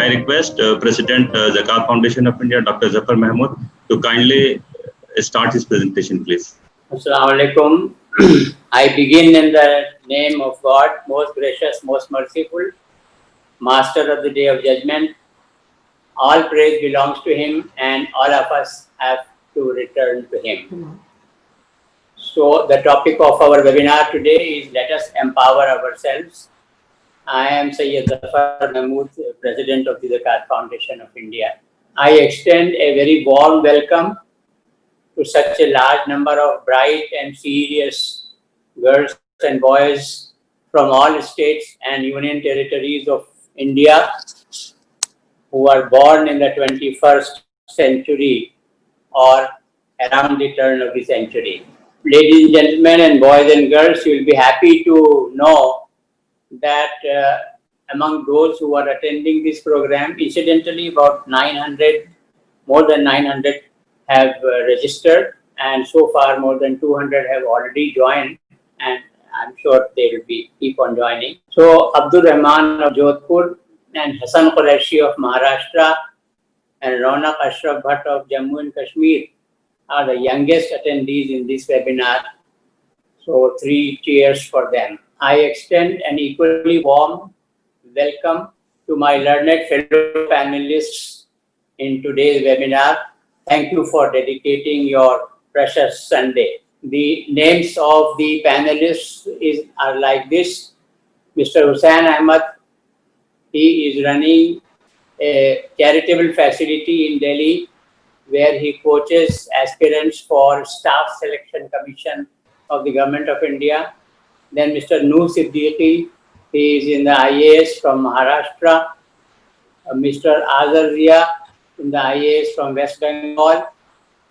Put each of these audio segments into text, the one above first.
my request President Zakat Foundation of India, Dr. Zafar Mahmood, to kindly start his presentation, please. Assalamu alaikum. I begin in the name of God, most gracious, most merciful, Master of the Day of Judgment. All praise belongs to Him, and all of us have to return to Him. So the topic of our webinar today is let us empower ourselves. I am Syed Zafar Mahmood, President of the Zakat Foundation of India. I extend a very warm welcome to such a large number of bright and serious girls and boys from all states and union territories of India who are born in the 21st century or around the turn of the century. Ladies and gentlemen and boys and girls, you will be happy to know that among those who are attending this program, incidentally about 900, more than 900 have registered, and so far more than 200 have already joined, and I'm sure they will keep on joining. So Abdul Rahman of Jodhpur and Hassan Qureshi of Maharashtra and Ronak Ashraf Bhatt of Jammu and Kashmir are the youngest attendees in this webinar. So 3 cheers for them. I extend an equally warm welcome to my learned fellow panelists in today's webinar. Thank you for dedicating your precious Sunday. The names of the panelists are like this. Mr. Hussain Ahmed, he is running a charitable facility in Delhi where he coaches aspirants for Staff Selection Commission of the Government of India. Then Mr. Noor Siddiqui, he is in the IAS from Maharashtra. Mr. Azhar Zia in the IAS from West Bengal.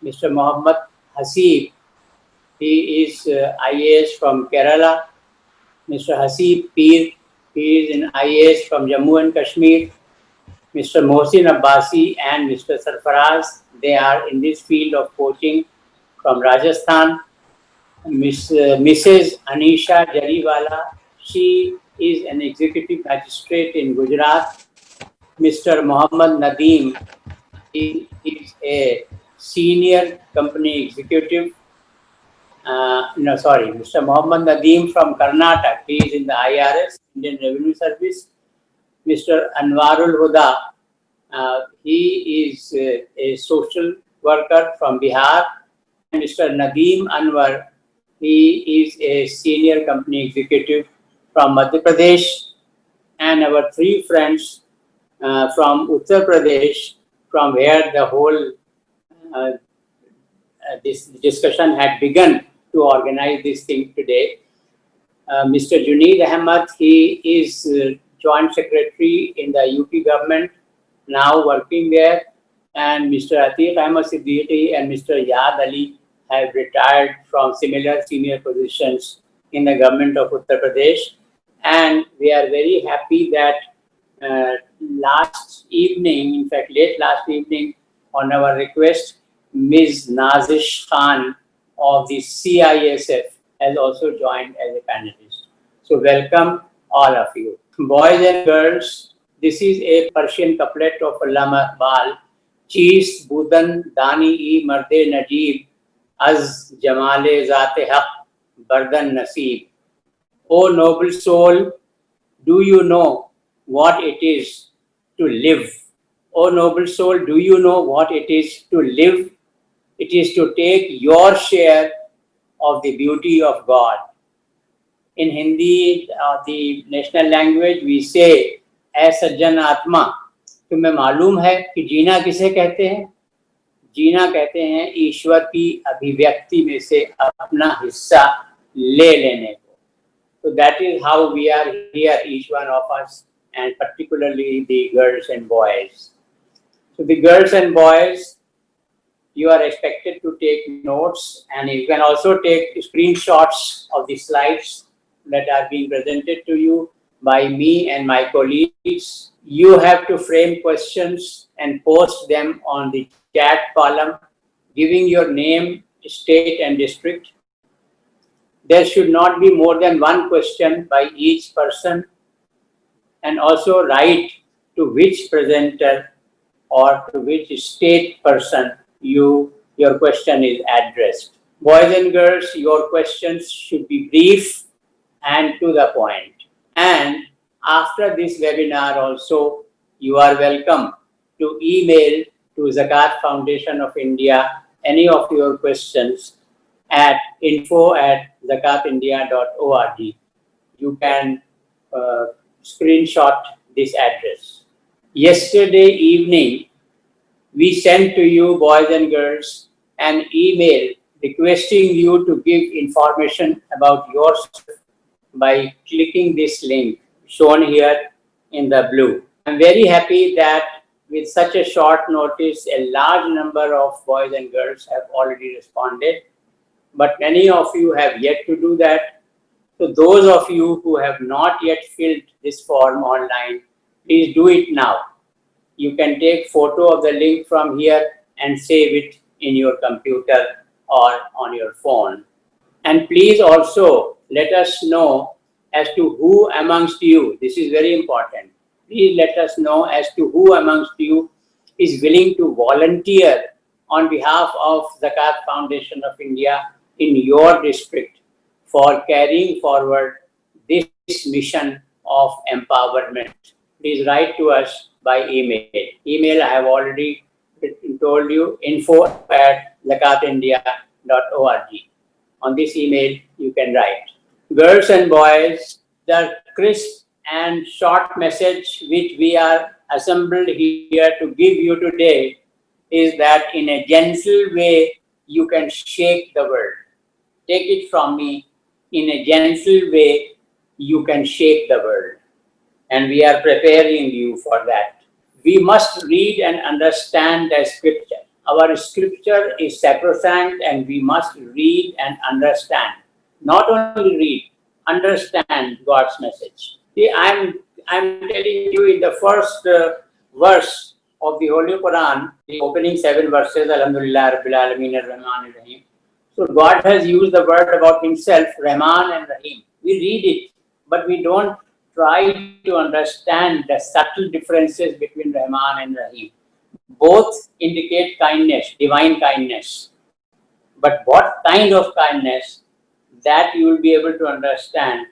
Mr. Mohammad Hasib, he is IAS from Kerala. Mr. Hasib Peer, he is in IAS from Jammu and Kashmir. Mr. Mohsin Abbasi and Mr. Sarfaraz, they are in this field of coaching from Rajasthan. Mrs. Anisha Jariwala, she is an executive magistrate in Gujarat. Mr. Muhammad Nadeem, he is a senior company executive. Mr. Muhammad Nadeem from Karnataka, he is in the IRS, Indian Revenue Service. Mr. Anwarul Huda, he is a social worker from Bihar. Mr. Nadeem Anwar, he is a senior company executive from Madhya Pradesh. And our 3 friends from Uttar Pradesh, from where the whole this discussion had begun to organize this thing today. Mr. Junaid Ahmed, he is Joint Secretary in the UP government, now working there. And Mr. Atiq Ahmed Siddiqui and Mr. Yad Ali have retired from similar senior positions in the government of Uttar Pradesh. And we are very happy that last evening, in fact late last evening, on our request, Ms. Nazish Khan of the CISF has also joined as a panelist. So welcome all of you. Boys and girls, this is a Persian couplet of Allama Iqbal. Chees budan dani-e marde najib, az jamale zate haq bardan nasib. O noble soul, do you know what it is to live? O noble soul, do you know what it is to live? It is to take your share of the beauty of God. In Hindi, the national language, we say, "Ai sajjan atma." तुम्हें मालूम है कि जीना किसे कहते हैं? जीना कहते हैं ईश्वर की अभिव्यक्ति में से अपना हिस्सा ले लेने को. So that is how we are here, each one of us, and particularly the girls and boys. So the girls and boys, you are expected to take notes, and you can also take screenshots of the slides that are being presented to you by me and my colleagues. You have to frame questions and post them on the chat column, giving your name, state and district. There should not be more than 1 question by each person, and also write to which presenter or to which state person your question is addressed. Boys and girls, your questions should be brief and to the point. And after this webinar also, you are welcome to email to Zakat Foundation of India any of your questions at info@zakatindia.org. You can screenshot this address. Yesterday evening, we sent to you, boys and girls, an email requesting you to give information about yourself by clicking this link shown here in the blue. I'm very happy that with such a short notice, a large number of boys and girls have already responded, but many of you have yet to do that. So those of you who have not yet filled this form online, please do it now. You can take photo of the link from here and save it in your computer or on your phone. And please also let us know as to who amongst you, this is very important, please let us know as to who amongst you is willing to volunteer on behalf of Zakat Foundation of India in your district for carrying forward this mission of empowerment. Please write to us by email. Email I have already told you, info@zakatindia.org. On this email you can write. Girls and boys, the crisp and short message which we are assembled here to give you today is that in a gentle way you can shake the world. Take it from me, in a gentle way you can shake the world. And we are preparing you for that. We must read and understand the scripture. Our scripture is sacrosanct and we must read and understand. Not only read, understand God's message. See, I'm telling you in the first verse of the Holy Quran, the opening 7 verses, Alhamdulillah, Rabbil Alameen, Ar-Rahman, Ar-Rahim. So God has used the word about himself, Rahman and Rahim. We read it, but we don't try to understand the subtle differences between Rahman and Rahim. Both indicate kindness, divine kindness. But what kind of kindness, that you will be able to understand.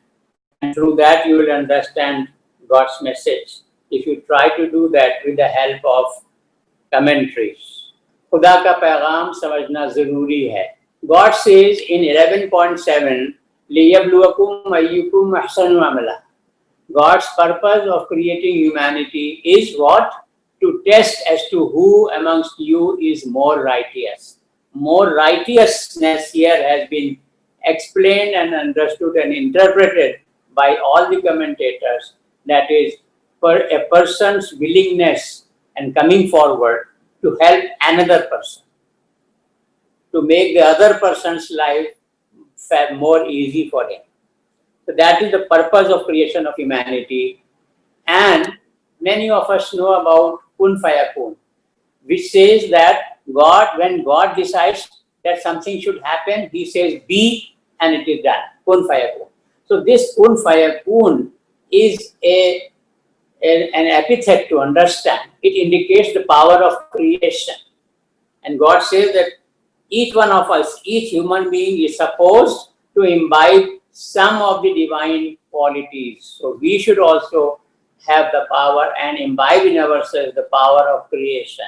And through that you will understand God's message. If you try to do that with the help of commentaries. Khuda ka paigam samajhna zaruri hai. God says in 11.7, liyabluwakum ayyukum ahsanu amala. God's purpose of creating humanity is what? To test as to who amongst you is more righteous. More righteousness here has been explained and understood and interpreted by all the commentators. That is, for a person's willingness and coming forward to help another person, to make the other person's life more easy for him. So that is the purpose of creation of humanity. And many of us know about kun fayakun, which says that when God decides that something should happen, he says be and it is done. Kun fayakun. So this kun fayakun is an epithet to understand. It indicates the power of creation. And God says that each one of us, each human being is supposed to imbibe some of the divine qualities. So we should also have the power and imbibe in ourselves the power of creation.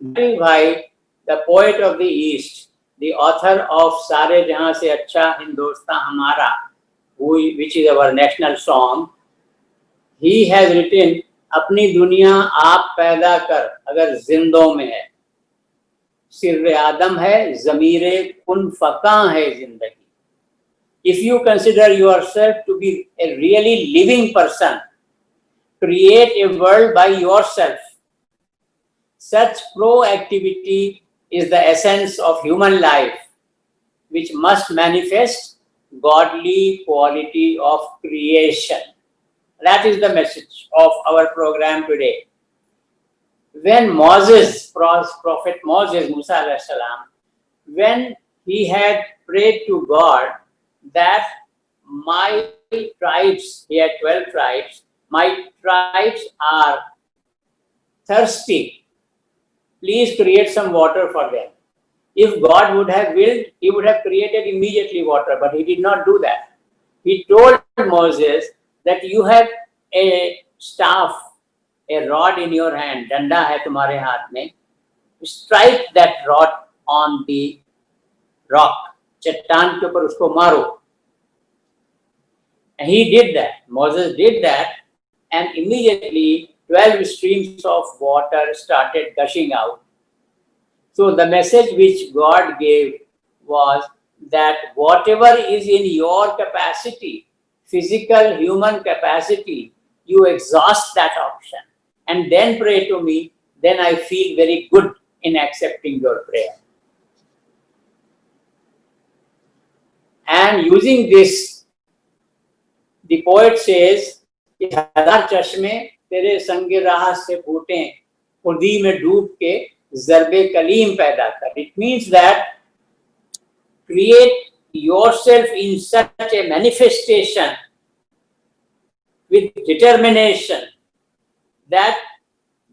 That is why the poet of the East, the author of Sare Jahan Se Achha Hindostan Hamara, which is our national song, he has written, अपनी दुनिया आप पैदा कर अगर जिंदों में है, सिर्रे आदम है, ज़मीरे कुन फ़क़ा है जिंदगी. If you consider yourself to be a really living person, create a world by yourself. Such proactivity is the essence of human life, which must manifest godly quality of creation. That is the message of our program today. When Moses, Prophet Moses, Musa alayhi salam, when he had prayed to God that my tribes, he had 12 tribes, my tribes are thirsty. Please create some water for them. If God would have willed, he would have created immediately water, but he did not do that. He told Moses that you have a staff, a rod in your hand, डंडा है तुम्हारे हाथ में. Strike that rod on the rock. चट्टान के ऊपर उसको मारो. And he did that. Moses did that, and immediately 12 streams of water started gushing out. So the message which God gave was that whatever is in your capacity, physical, human capacity, you exhaust that option and then pray to me, then I feel very good in accepting your prayer. And using this, the poet says, हजार चश्मे तेरे संग राह से फूटे, खुदी में डूब के ज़रबे कलीम पैदा कर. It means that create yourself in such a manifestation with determination that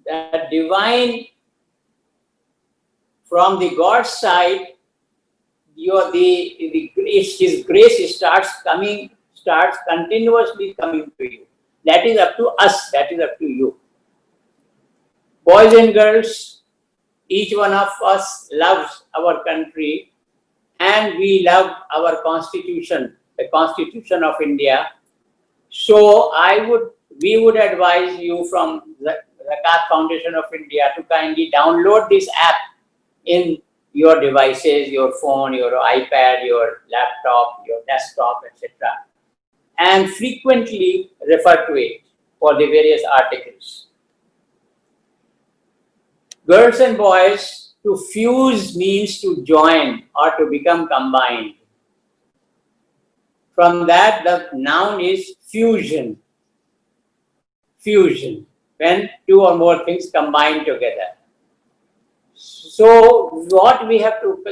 the divine from the God's side, His grace starts continuously coming to you. That is up to us, that is up to you. Boys and girls, each one of us loves our country and we love our constitution, the Constitution of India. So we would advise you from the Zakat Foundation of India to kindly download this app in your devices, your phone, your iPad, your laptop, your desktop, etc. and frequently refer to it for the various articles. Girls and boys, to fuse means to join or to become combined. From that, the noun is fusion. Fusion, when two or more things combine together. So what we have to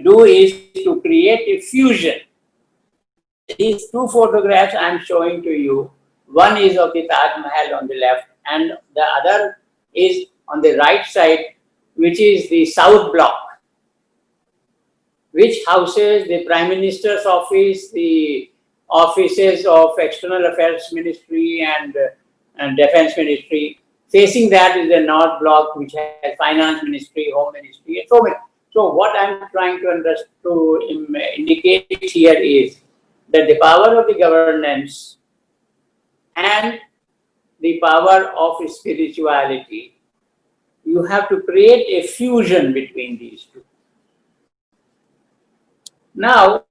do is to create a fusion. These two photographs I am showing to you, one is of the Taj Mahal on the left and the other is on the right side, which is the South Block, which houses the Prime Minister's office, the offices of External Affairs Ministry and Defense Ministry. Facing that is the North Block, which has Finance Ministry, Home Ministry, and so many. So what I am trying to indicate here is that the power of the governance and the power of spirituality, you have to create a fusion between these two. Now,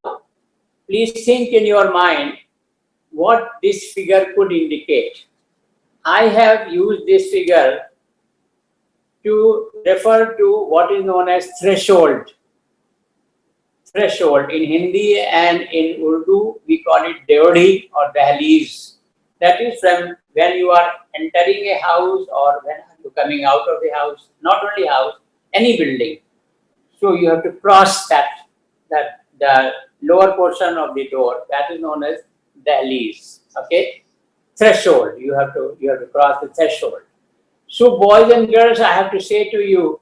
please think in your mind what this figure could indicate. I have used this figure to refer to what is known as threshold. Threshold in Hindi and in Urdu, we call it deodhi or dahliz. That is from when you are entering a house or when you are coming out of the house, not only house, any building. So you have to cross the lower portion of the door, that is known as dahliz. Okay? Threshold, you have to cross the threshold. So boys and girls, I have to say to you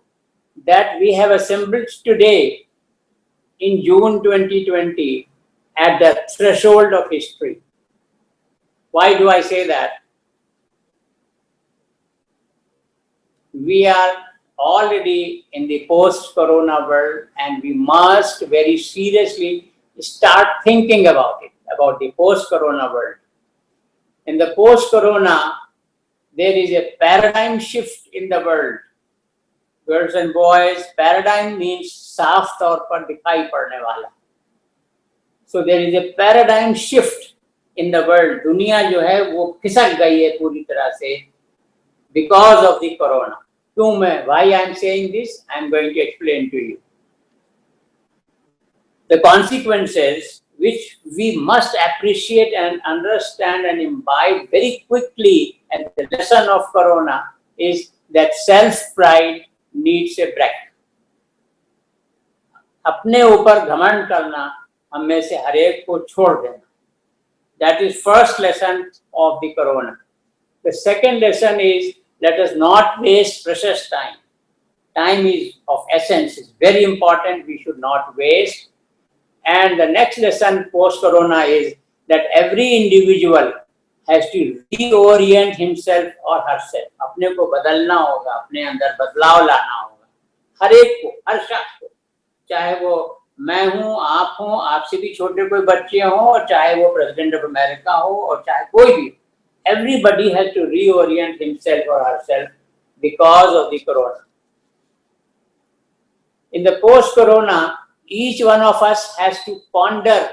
that we have assembled today in June 2020 at the threshold of history. Why do I say that? We are already in the post-corona world and we must very seriously start thinking about it, about the post-corona world. In the post-corona, there is a paradigm shift in the world. Girls and boys, paradigm means saaf taur par dikhai padne wala. So there is a paradigm shift in the world. Dunia jo hai wo khisak gayi hai puri tarah se because of the corona. Why I am saying this? I am going to explain to you. The consequences which we must appreciate and understand and imbibe very quickly as the lesson of corona is that self-pride needs a break. अपने ऊपर घमंड करना हम में से हर एक को छोड़ देना. That is first lesson of the corona. The second lesson is, let us not waste precious time. Time is of essence, it's very important, we should not waste. And the next lesson post-corona is that every individual has to reorient himself or herself. अपने को बदलना होगा, अपने अंदर बदलाव लाना होगा, हर एक को, हर शख्स को, चाहे वो मैं हूँ, आप हो, आपसे भी छोटे कोई बच्चे हों, और चाहे वो प्रेसिडेंट ऑफ अमेरिका हो, और चाहे कोई भी. Everybody has to reorient himself or herself because of the corona. In the post-corona, each one of us has to ponder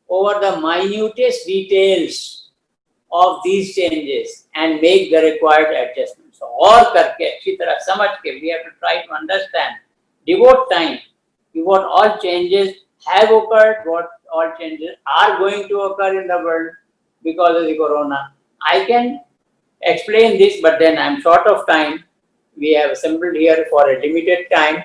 over the minutest details of these changes and make the required adjustments. और करके अच्छी तरह समझ के, we have to try to understand, devote time, what all changes have occurred, what all changes are going to occur in the world because of the corona. I can explain this, but then I'm short of time. We have assembled here for a limited time.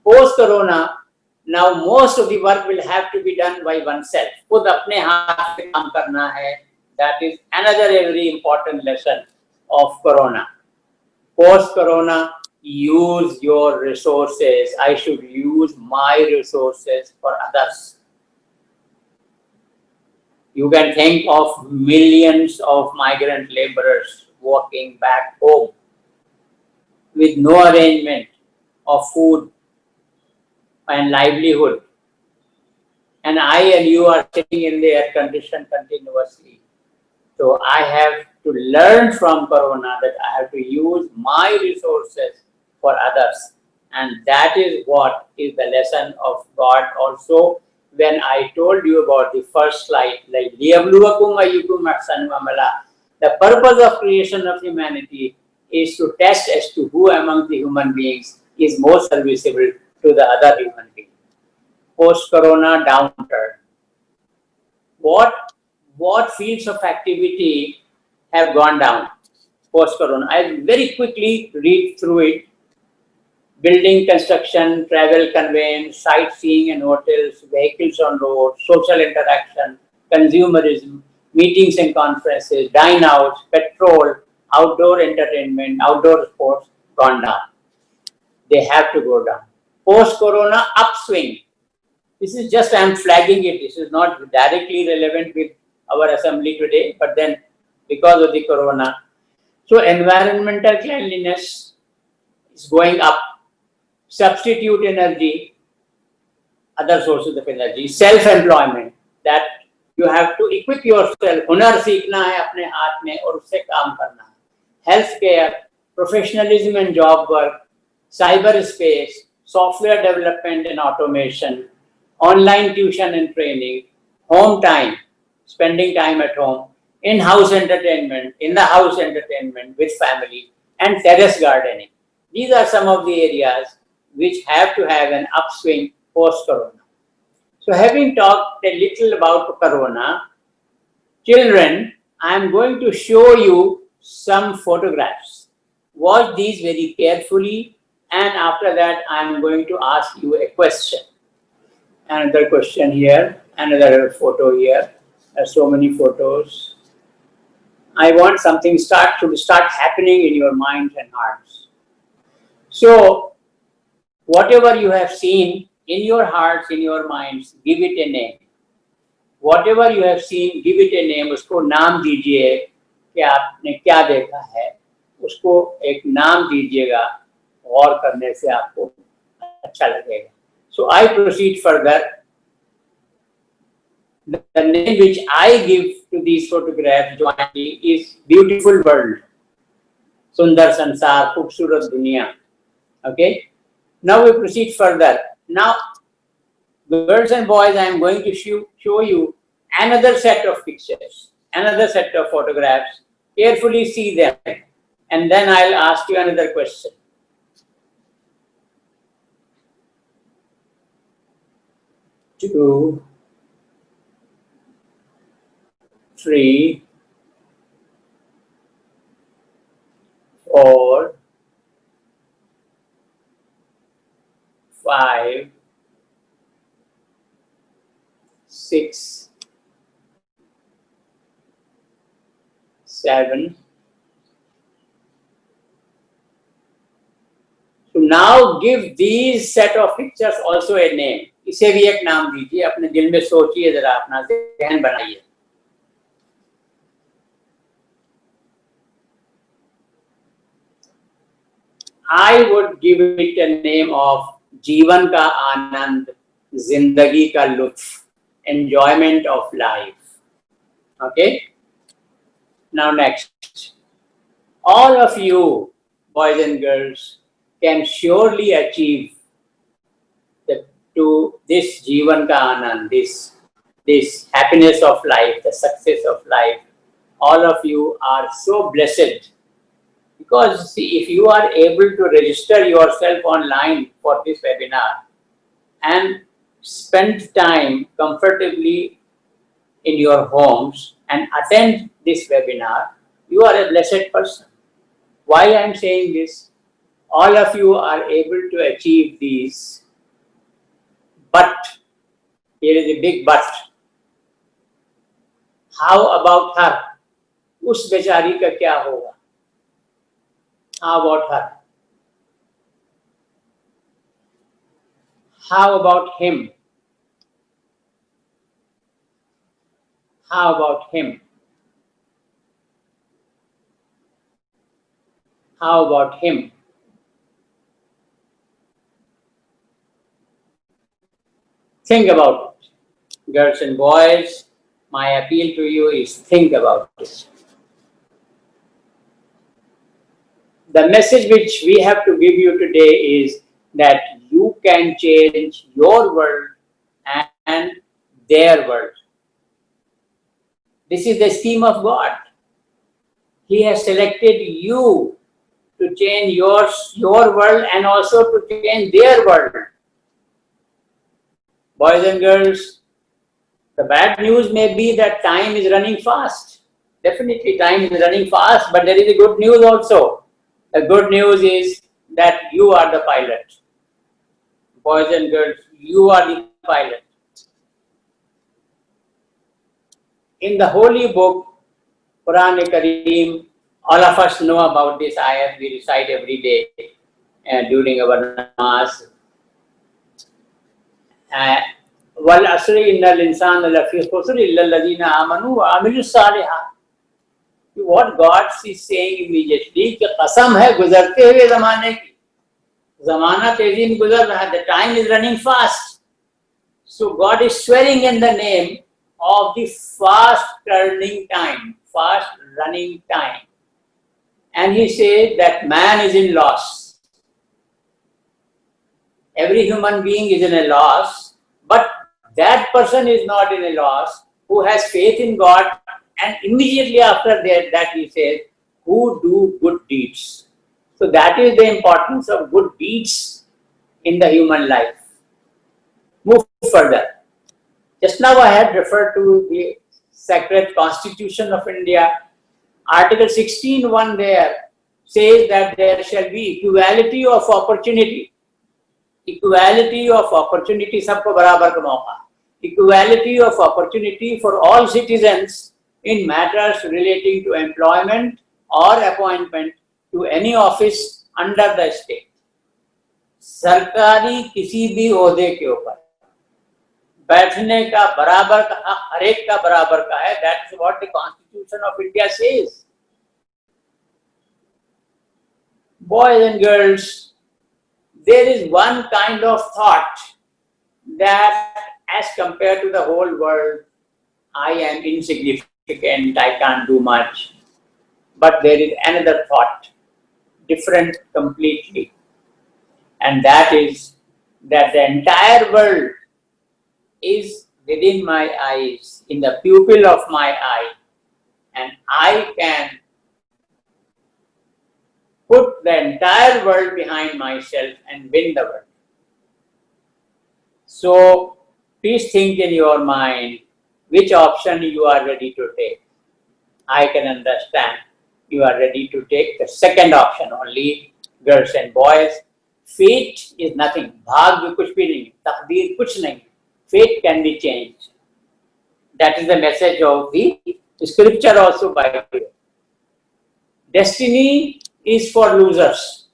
Post-corona, now most of the work will have to be done by oneself. खुद अपने हाथ से काम करना है. That is another very important lesson of corona. Post-corona, use your resources. I should use my resources for others. You can think of millions of migrant laborers walking back home with no arrangement of food and livelihood. And I and you are sitting in the air condition continuously. So I have to learn from corona that I have to use my resources for others. And that is what is the lesson of God also. When I told you about the first slide, like the purpose of creation of humanity is to test as to who among the human beings is most serviceable to the other human being. Post-corona downturn. What fields of activity have gone down post-corona? I'll very quickly read through it. Building construction, travel conveyance, sightseeing and hotels, vehicles on road, social interaction, consumerism, meetings and conferences, dine-outs, petrol, outdoor entertainment, outdoor sports, gone down. They have to go down. Post-corona upswing. This is just, I am flagging it. This is not directly relevant with our assembly today, but then because of the corona. So environmental cleanliness is going up. Substitute energy, other sources of energy. Self-employment, that you have to equip yourself. हुनर सीखना है अपने हाथ में और उससे काम करना है. Healthcare, professionalism and job work, cyberspace, software development and automation, online tuition and training, home time, spending time at home, in-house entertainment, in the house entertainment with family, and terrace gardening. These are some of the areas which have to have an upswing post-corona. So having talked a little about corona, children, I am going to show you some photographs. Watch these very carefully, and after that I am going to ask you a question. Another question here, another photo here. There are so many photos. I want something to start happening in your minds and hearts. So, whatever you have seen in your hearts, in your minds, give it a name. Whatever you have seen, give it a name. उसको नाम दीजिए कि आपने क्या देखा है. उसको एक नाम दीजिएगा. गौर करने से आपको अच्छा लगेगा. So I proceed further. The name which I give to these photographs jointly is Beautiful World. Sundar Sansar, Khubsurat Dunia. Okay. Now we proceed further. Now, girls and boys, I am going to show you another set of pictures, another set of photographs. Carefully see them, and then I'll ask you another question. 2, 3, 4, 5, 6, 7, now give these set of pictures also a name. इसे भी एक नाम दीजिए, अपने दिल में सोचिए जरा, अपना ध्यान बनाइए. I would give it a name of जीवन का आनंद, जिंदगी का लुत्फ, enjoyment of life. Okay? Now next. All of you, boys and girls, can surely achieve to this जीवन का आनंद, this happiness of life, the success of life. All of you are so blessed. Because see, if you are able to register yourself online for this webinar and spend time comfortably in your homes and attend this webinar, you are a blessed person. Why I am saying this? All of you are able to achieve these, but here is a big but. How about her? उस बेचारी का क्या होगा? How about her? How about him? How about him? How about him? Think about it. Girls and boys, my appeal to you is think about it. The message which we have to give you today is that you can change your world and their world. This is the scheme of God. He has selected you to change your world and also to change their world. Boys and girls, the bad news may be that time is running fast. Definitely time is running fast, but there is a good news also. The good news is that you are the pilot. Boys and girls, you are the pilot. In the holy book, Quran Kareem, all of us know about this ayat. We recite every day during our namaz. Wal asri innal insana lafi khusr illa alladhina amanu wa amilus salihat. What God is saying immediately कि कसम है गुजरते हुए ज़माने की, ज़माना तेजी में गुजर रहा है, the time is running fast. So God is swearing in the name of the fast turning time, fast running time. And He says that man is in loss. Every human being is in a loss, but that person is not in a loss who has faith in God. And immediately after that he says, who do good deeds. So that is the importance of good deeds in the human life. Move further. Just now I had referred to the sacred Constitution of India. Article 16(1) there says that there shall be equality of opportunity. Equality of opportunity, सबको बराबर का मौका. Equality of opportunity for all citizens in matters relating to employment or appointment to any office under the state. सरकारी किसी भी ओहदे के ऊपर बैठने का बराबर का हक हर एक का बराबर का है. That is what the Constitution of India says. Boys and girls, there is one kind of thought that as compared to the whole world, I am insignificant. I can't do much. But there is another thought, different completely. And that is that the entire world is within my eyes, in the pupil of my eye. And I can put the entire world behind myself and win the world. So please think in your mind which option you are ready to take. I can understand you are ready to take the second option only, girls and boys. Fate is nothing. भाग्य कुछ भी नहीं, तकदीर कुछ नहीं. Fate can be changed. That is the message of the scripture also by you. Destiny is for losers.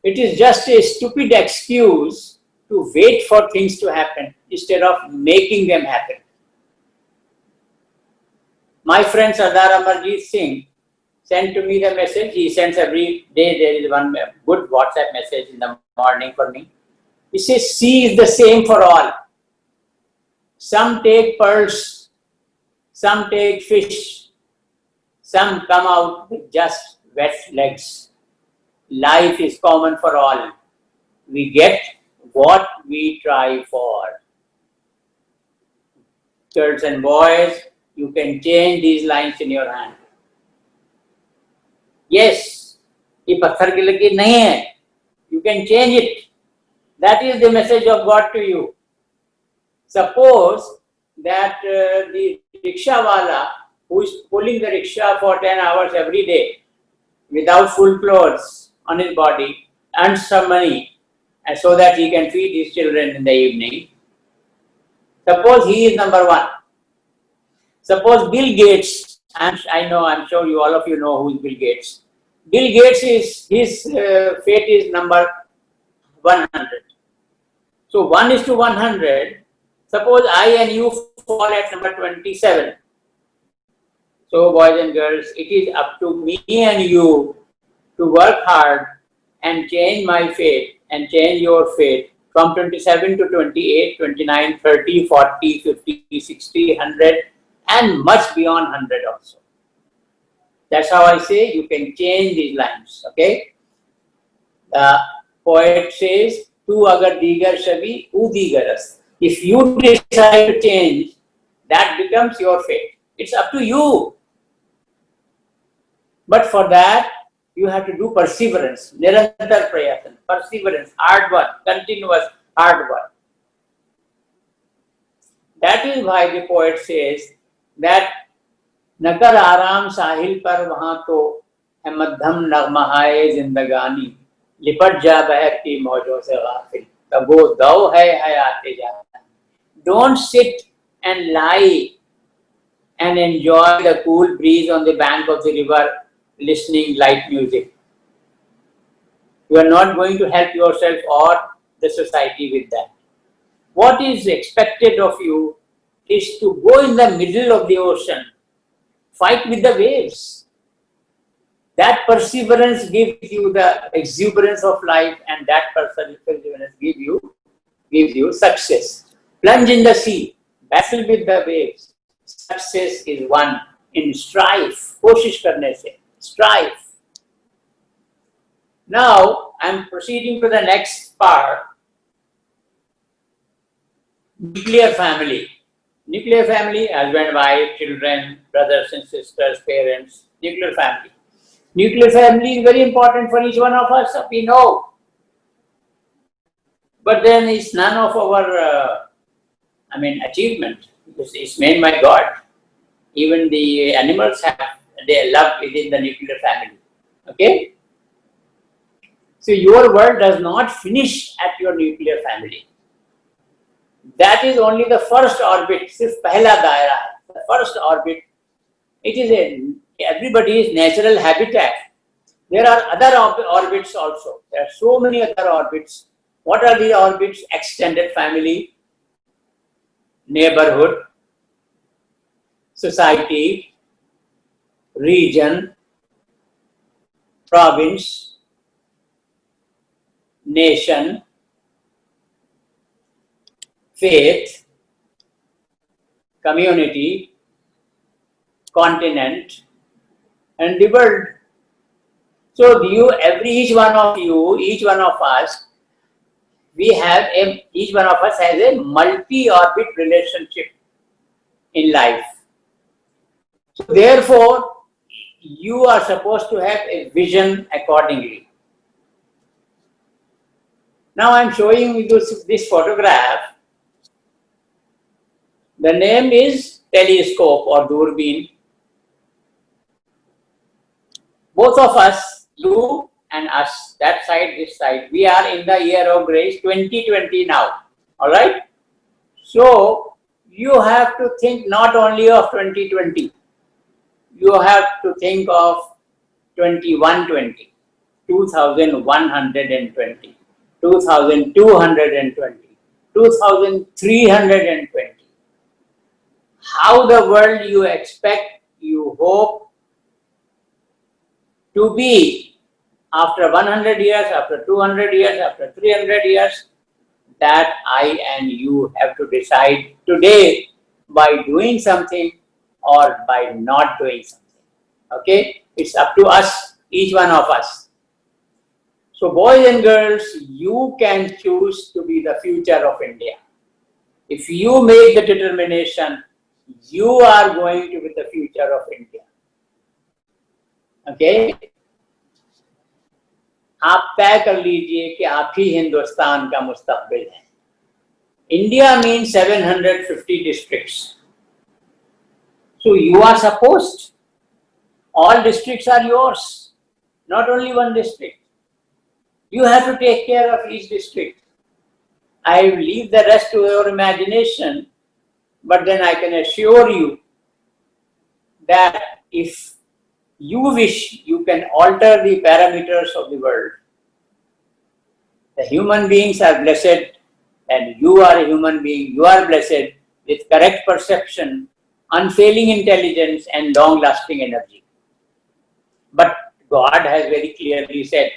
It is just a stupid excuse to wait for things to happen instead of making them happen. My friend Sardar Amarjit Singh sent to me the message. He sends every day. There is one good WhatsApp message in the morning for me. He says, sea is the same for all. Some take pearls, some take fish, some come out with just wet legs. Life is common for all. We get what we try for. Girls and boys, you can change these lines in your hand. Yes, ये पत्थर की लकीर नहीं है. You can change it. That is the message of God to you. Suppose that the rickshaw wala who is pulling the rickshaw for 10 hours every day without full clothes on his body earns some money and so that he can feed his children in the evening. Suppose he is number one. Suppose Bill Gates, I'm sure all of you know who is Bill Gates. Bill Gates his fate is number 100. So 1:100. Suppose I and you fall at number 27. So boys and girls, it is up to me and you to work hard and change my fate and change your fate from 27 to 28, 29, 30, 40, 50, 60, 100 and much beyond 100 also. That's how I say you can change these lines, okay? The poet says, Tu agar digar shabi, u digaras. If you decide to change, that becomes your fate. It's up to you. But for that, you have to do perseverance, nirantar prayatna, perseverance, hard work, continuous hard work. That is why the poet says that नकर आराम साहिल पर वहां तो है मध्यम नगमहाए जिंदगानी लिपट जा बहर की मौजों से गाफिल तब वो दौ है आते जाता. Don't sit and lie and enjoy the cool breeze on the bank of the river listening light music. You are not going to help yourself or the society with that. What is expected of you is to go in the middle of the ocean, fight with the waves. That perseverance gives you the exuberance of life, and that perseverance gives you success. Plunge in the sea, battle with the waves. Success is won in strife. कोशिश करने से, strife. Now I am proceeding to the next part. Nuclear family. Nuclear family, husband, wife, children, brothers and sisters, parents, nuclear family. Nuclear family is very important for each one of us, we know. But then it's none of our, achievement. It's made by God. Even the animals have their love within the nuclear family. Okay? So your world does not finish at your nuclear family. That is only the first orbit, सिर्फ पहला दायरा है. The first orbit, it is everybody's natural habitat. There are other orbits also. There are so many other orbits. What are the orbits? Extended family, neighborhood, society, region, province, nation, faith, community, continent, and the world. So each one of us, each one of us has a multi-orbit relationship in life. So therefore, you are supposed to have a vision accordingly. Now I am showing you this photograph. The name is telescope or doorbin. Both of us, you and us, that side, this side, we are in the year of grace 2020 now. Alright? So, you have to think not only of 2020, you have to think of 2120. 2120, 2220, 2320. How the world you expect, you hope to be after 100 years, after 200 years, after 300 years, that I and you have to decide today by doing something or by not doing something. Okay? It's up to us, each one of us. So boys and girls, you can choose to be the future of India. If you make the determination, you are going to be the future of India. Okay? आप तय कर लीजिए कि आप ही हिंदुस्तान का मुस्तकबिल है. India means 750 districts. So you are supposed, all districts are yours, not only one district. You have to take care of each district. I leave the rest to your imagination, but then I can assure you that if you wish, you can alter the parameters of the world. The human beings are blessed, and you are a human being, you are blessed with correct perception, unfailing intelligence, and long-lasting energy. But God has very clearly said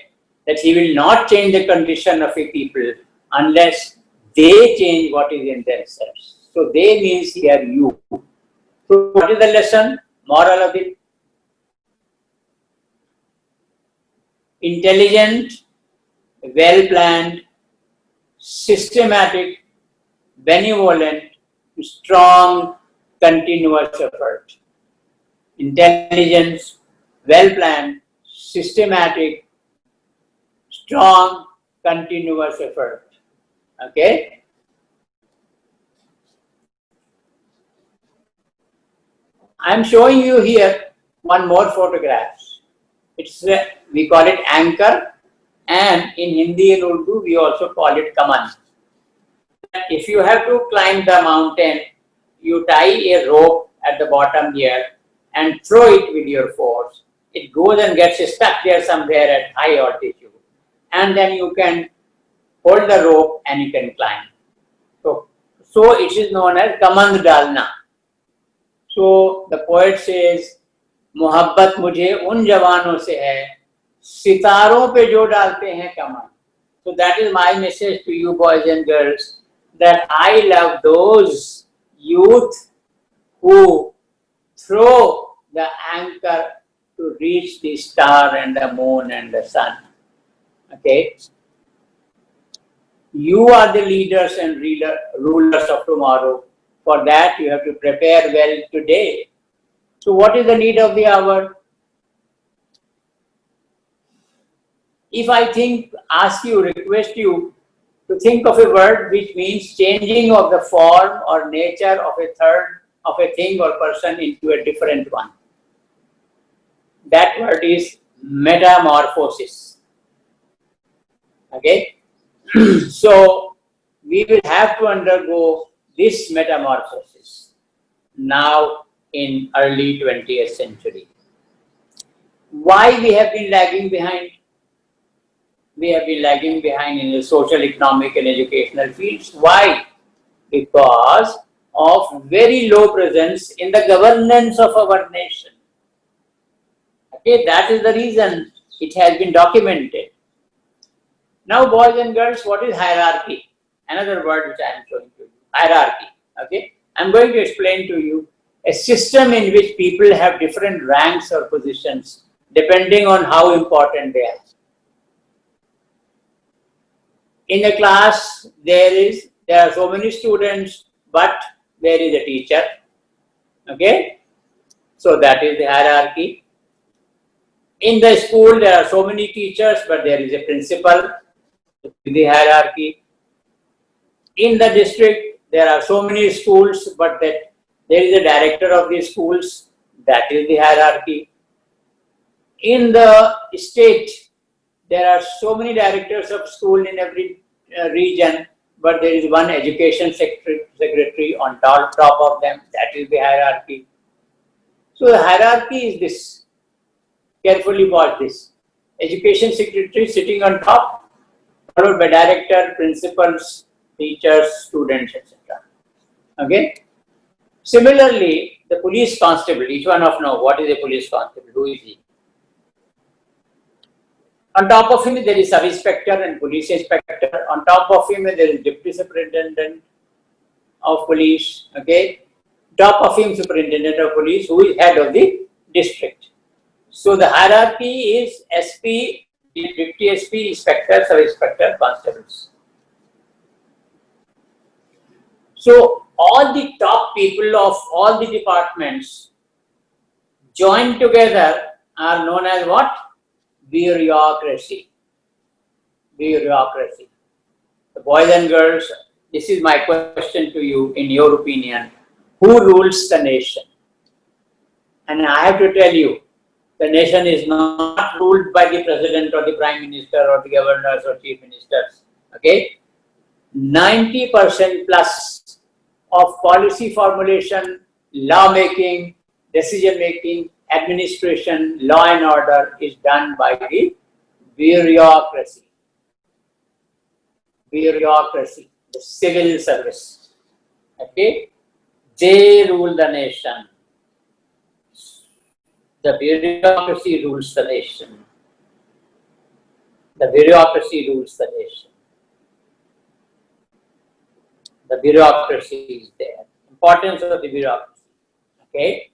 that He will not change the condition of a people unless they change what is in themselves. So they means here you. So what is the lesson, moral of it? Intelligent, well-planned, systematic, benevolent, strong, continuous effort. Intelligence, well-planned, systematic, strong, continuous effort. Okay? I am showing you here one more photograph. It's we call it anchor, and in Hindi and Urdu we also call it kaman. If you have to climb the mountain, you tie a rope at the bottom here and throw it with your force. It goes and gets stuck there somewhere at high altitude, and then you can hold the rope and you can climb. So it is known as kamand dalna. So the poet says, मोहब्बत मुझे उन जवानों से है सितारों पे जो डालते हैं कमान. So that is my message to you boys and girls, that I love those youth who throw the anchor to reach the star and the moon and the sun. Okay? You are the leaders and rulers of tomorrow. For that you have to prepare well today. So what is the need of the hour? If I request you to think of a word which means changing of the form or nature of a thing or person into a different one. That word is metamorphosis. Okay? So we will have to undergo this metamorphosis now in early 20th century. Why we have been lagging behind? We have been lagging behind in the social, economic and educational fields. Why? Because of very low presence in the governance of our nation. Okay, that is the reason it has been documented. Now boys and girls, what is hierarchy? Another word which I am showing to you. Hierarchy. Okay, I am going to explain to you a system in which people have different ranks or positions depending on how important they are. In a class, there are so many students, but there is a teacher. Okay, so that is the hierarchy. In the school, there are so many teachers, but there is a principal. The hierarchy. In the district, there are so many schools, but there is a director of the schools. That is the hierarchy. In the state, there are so many directors of school in every region, but there is one education secretary on top of them. That is the hierarchy. So the hierarchy is this. Carefully watch this. Education secretary sitting on top, followed by director, principals, teachers, students, etc. Okay. Similarly, the police constable, each one of know what is a police constable, who is he? On top of him, there is sub-inspector and police inspector. On top of him, there is deputy superintendent of police. Okay. Top of him, superintendent of police, who is head of the district. So the hierarchy is SP, deputy SP, inspector, sub-inspector, constables. So all the top people of all the departments joined together are known as what? Bureaucracy. Bureaucracy. The boys and girls, this is my question to you, in your opinion, who rules the nation? And I have to tell you, the nation is not ruled by the president or the prime minister or the governors or chief ministers. Okay? 90% plus of policy formulation, law making, decision making, administration, law and order is done by the bureaucracy. Bureaucracy, the civil service. Okay? They rule the nation. The bureaucracy rules the nation. The bureaucracy rules the nation. The bureaucracy is there. Importance of the bureaucracy. Okay.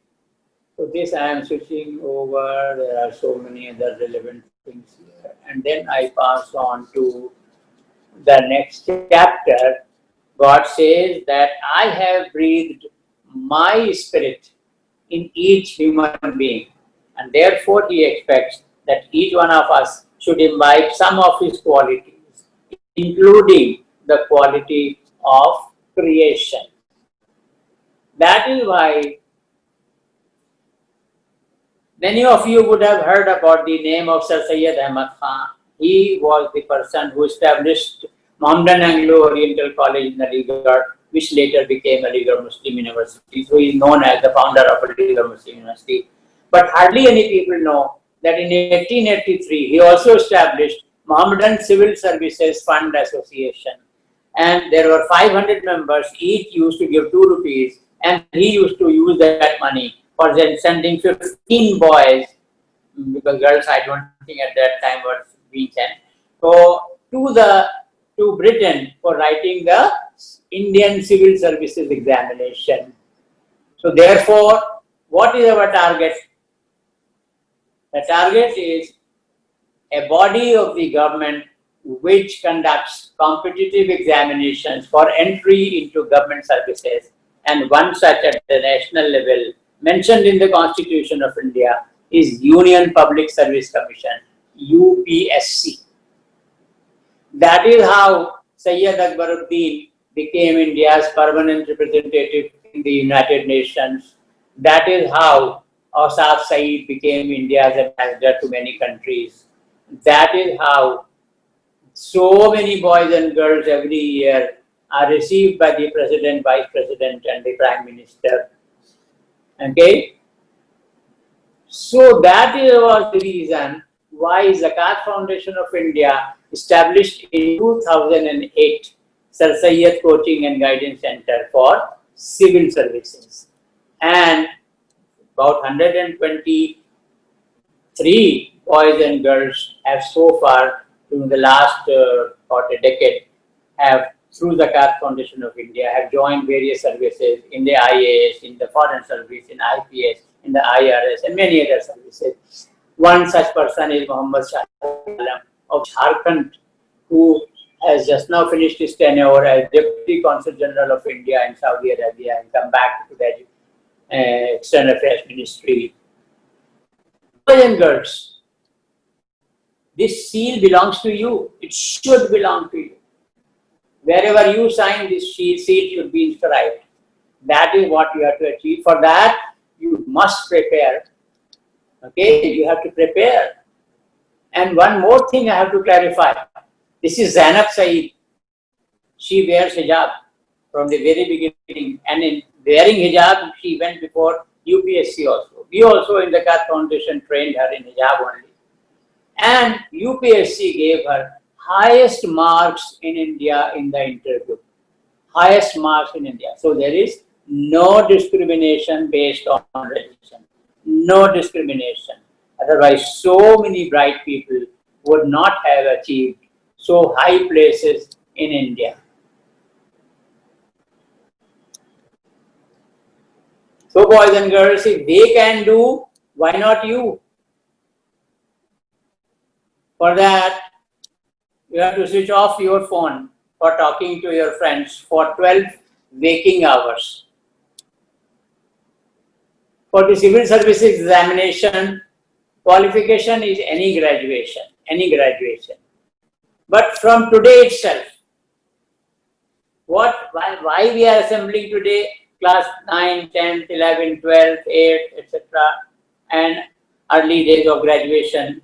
So this I am switching over. There are so many other relevant things here. And then I pass on to the next chapter. God says that I have breathed my spirit in each human being. And therefore he expects that each one of us should imbibe some of his qualities, including the quality of creation. That is why many of you would have heard about the name of Sir Syed Ahmad Khan. He was the person who established Mohammedan Anglo-Oriental College in Aligarh, which later became Aligarh Muslim University. So he is known as the founder of Aligarh Muslim University. But hardly any people know that in 1883, he also established Mohammedan Civil Services Fund Association. And there were 500 members, each used to give 2 rupees, and he used to use that money for then sending 15 boys, because girls I don't think at that time were being sent, so to Britain for writing the Indian Civil Services examination. So therefore, what is our target? The target is a body of the government which conducts competitive examinations for entry into government services, and one such at the national level mentioned in the Constitution of India is Union Public Service Commission, UPSC. That is how Syed Akbaruddin became India's permanent representative in the United Nations. That is how Asaf Saeed became India's ambassador to many countries. That is how so many boys and girls every year are received by the President, Vice President and the Prime Minister. Okay? So that was the reason why Zakat Foundation of India established in 2008 Sir Syed Coaching and Guidance Center for Civil Services. And about 123 boys and girls have so far, during the last about a decade, have through the Zakat Foundation of India, have joined various services in the IAS, in the Foreign Service, in IPS, in the IRS, and many other services. One such person is Muhammad Shah of Jharkhand, who has just now finished his tenure as Deputy Consul General of India in Saudi Arabia and come back to the External Affairs Ministry. Boys and girls, this seal belongs to you. It should belong to you. Wherever you sign this seal should be inscribed. That is what you have to achieve. For that, you must prepare. Okay, you have to prepare. And one more thing I have to clarify. This is Zainab Saeed. She wears hijab from the very beginning. And in wearing hijab, she went before UPSC also. We also in the Zakat Foundation trained her in hijab only. And UPSC gave her highest marks in India in the interview. Highest marks in India. So there is no discrimination based on religion. No discrimination. Otherwise, so many bright people would not have achieved so high places in India. So boys and girls, if they can do, why not you? For that, you have to switch off your phone for talking to your friends for 12 waking hours. For the civil services examination, qualification is any graduation. But from today itself, why we are assembling today, class 9, 10th, 11th, 12th, 8th, etc. and early days of graduation?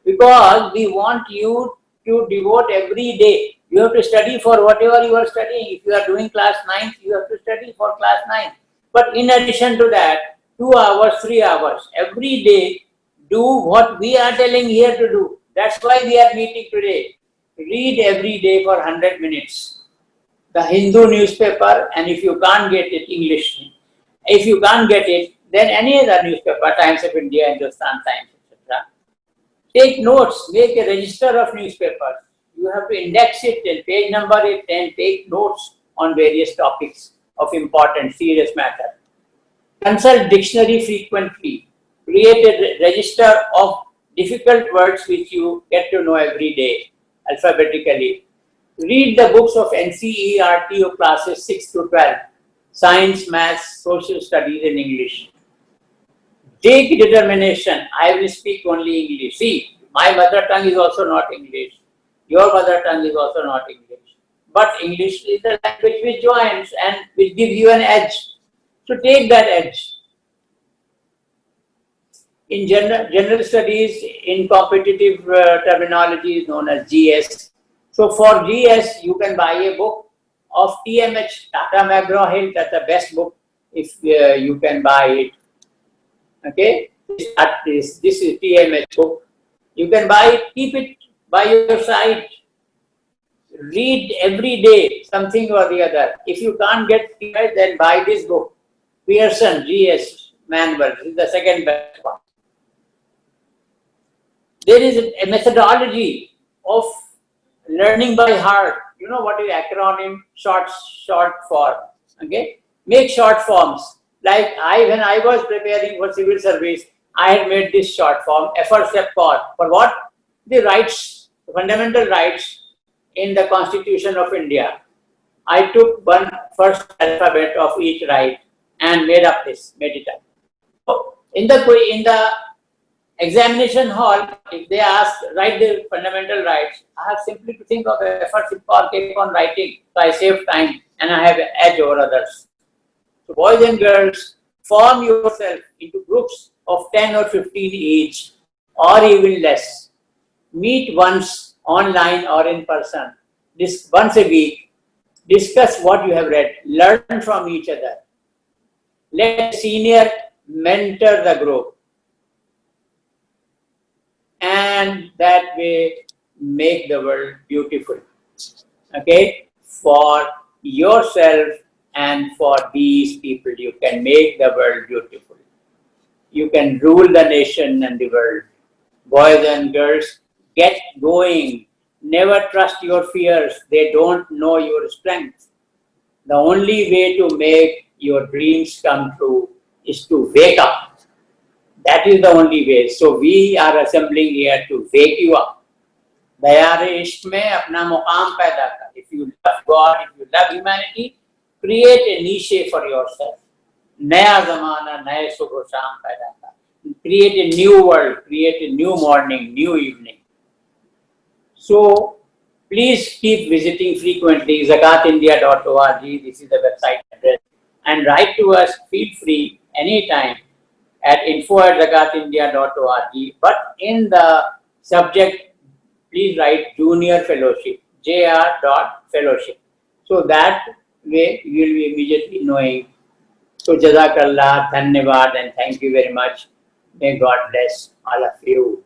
Because we want you to devote every day. You have to study for whatever you are studying. If you are doing class 9th, you have to study for class 9th. But in addition to that, 2 hours, 3 hours, every day, do what we are telling here to do. That's why we are meeting today. Read every day for 100 minutes. The Hindu newspaper, and if you can't get it, English. If you can't get it, then any other newspaper, Times of India, Hindustan Times, etc. Take notes, make a register of newspapers. You have to index it and page number it and take notes on various topics of important, serious matter. Consult dictionary frequently. Create a register of difficult words which you get to know every day, alphabetically. Read the books of NCERT of classes 6 to 12, science, maths, social studies in English. Take determination, I will speak only English. See, my mother tongue is also not English. Your mother tongue is also not English. But English is the language which joins and which gives you an edge. So take that edge. In general studies, in competitive terminology is known as GS. So for GS, you can buy a book of TMH, Tata McGraw-Hill. That's the best book if you can buy it. Okay, this is TMH book. You can buy it, keep it by your side. Read every day something or the other. If you can't get TMH, then buy this book. Pearson GS manual. This is the second best one. There is a methodology of learning by heart. You know what is acronym? Short form. Okay, make short forms. Like when I was preparing for civil service, I had made this short form, FR for what? The rights, the fundamental rights in the Constitution of India. I took one first alphabet of each right and made it up. So in the examination hall, if they ask, write the fundamental rights, I have simply to think of FR keep on writing, so I save time and I have an edge over others. So boys and girls, form yourself into groups of 10 or 15 each, or even less. Meet once online or in person. Once a week. Discuss what you have read. Learn from each other. Let a senior mentor the group. And that way make the world beautiful. Okay? For yourself and for these people, you can make the world beautiful. You can rule the nation and the world. Boys and girls, get going. Never trust your fears. They don't know your strength. The only way to make your dreams come true is to wake up. That is the only way. So we are assembling here to wake you up. Dayare ishq mein apna muqam paida kar. If you love God, if you love humanity, create a niche for yourself. Naya zamana, naya subh sham paida kar. Create a new world, create a new morning, new evening. So please keep visiting frequently zakatindia.org. This is the website address. And write to us, feel free, anytime at info@zakatindia.org. But in the subject, please write Junior Fellowship, jr.fellowship. So that way you will be immediately knowing. So Jazakallah, Dhanyavad, and thank you very much. May God bless all of you.